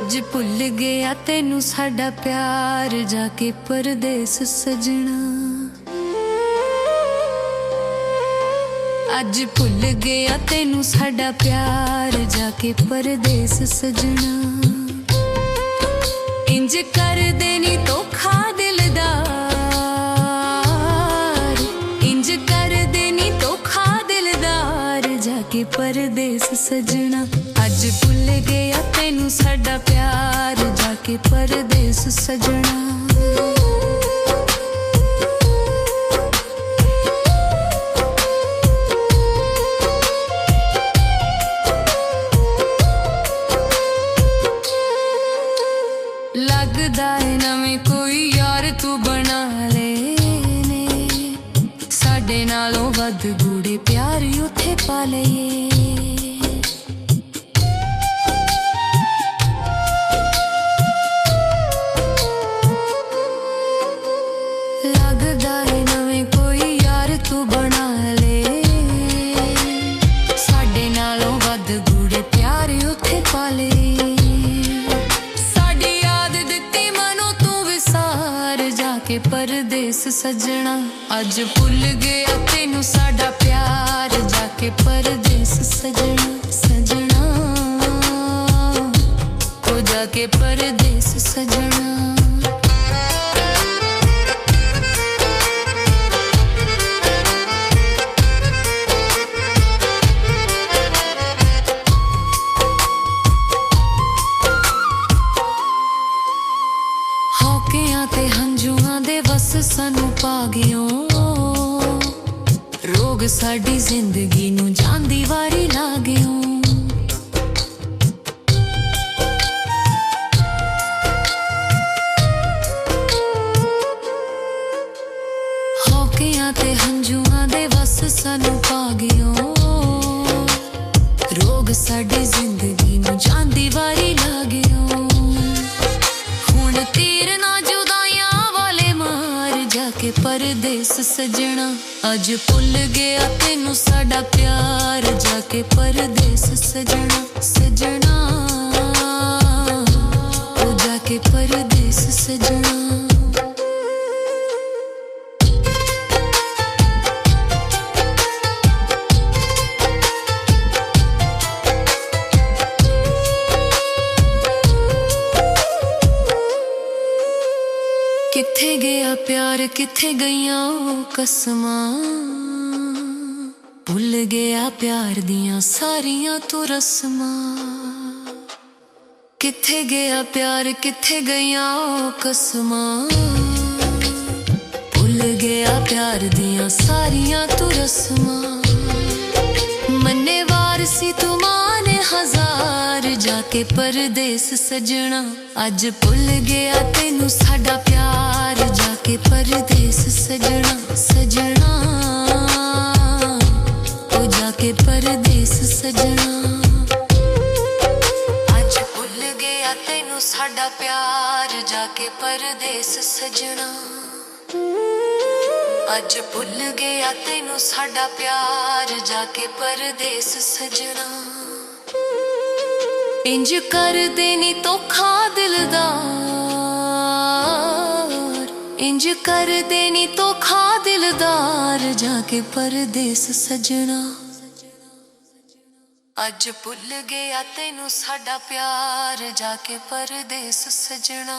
अज भुल गया तेनू साडा प्यार जाके परदेस सजना। अज भुल गया तेनू साडा प्यार जाके परदेस सजना। इंज कर देनी धोखा दिलदार, इंज कर देनी धोखा दिलदार जाके परदेस सजना। अज भुल गया तेनू साडा प्यार जाके परदेस सजना। लगदा है नवें कोई यार तू बना ले ने, साडे नालों वध गूढ़े प्यार उथे पा लईए। लगदा है नवें कोई यार तू बना ले, साडे नालों वध गूढ़े प्यार उथे पा लईए। के परदेस सजना। अज भुल गया तेनू साडा प्यार जाके परदेस सजना। सजना ओ जाके परदेस सजना। ते हंजुआं दे वस सानू पा गयो, रोग साडी जिंदगी नू जांदी वारी ला गयो। होकियां ते हंजुआं दे वस सानू पा गयो, रोग साडी जिंदगी नू जांदी वारी ला गयो। हुण तीर ना जाके परदेस सजना। अज भुल गया तेनू साडा प्यार जाके परदेस सजना। सजना ओ जाके परदेस सजना। किथे गया प्यार किथे गईयां ओ कसमां, भुल गया प्यार दियां सारियां तू रस्मां। किथे गया प्यार किथे गईयां ओ कसमां, भुल गया प्यार दियां सारियां तू रस्मां। मन्ने वार सी तू माने हजार जाके परदेस सजना। अज भुल गया तेनू साडा प्यार जाके परदेस सजना। सजना ओ जाके परदेस सजना। अज भुल गया तेनू साडा प्यार जाके परदेस सजना। अज भुल गया तेनू साडा प्यार जाके परदेस सजना। इंज कर देनी धोखा दिलदार, इंज कर देनी धोखा दिलदार जाके परदेस सजना। अज भुल गया तेनू साडा प्यार जाके परदेस सजना।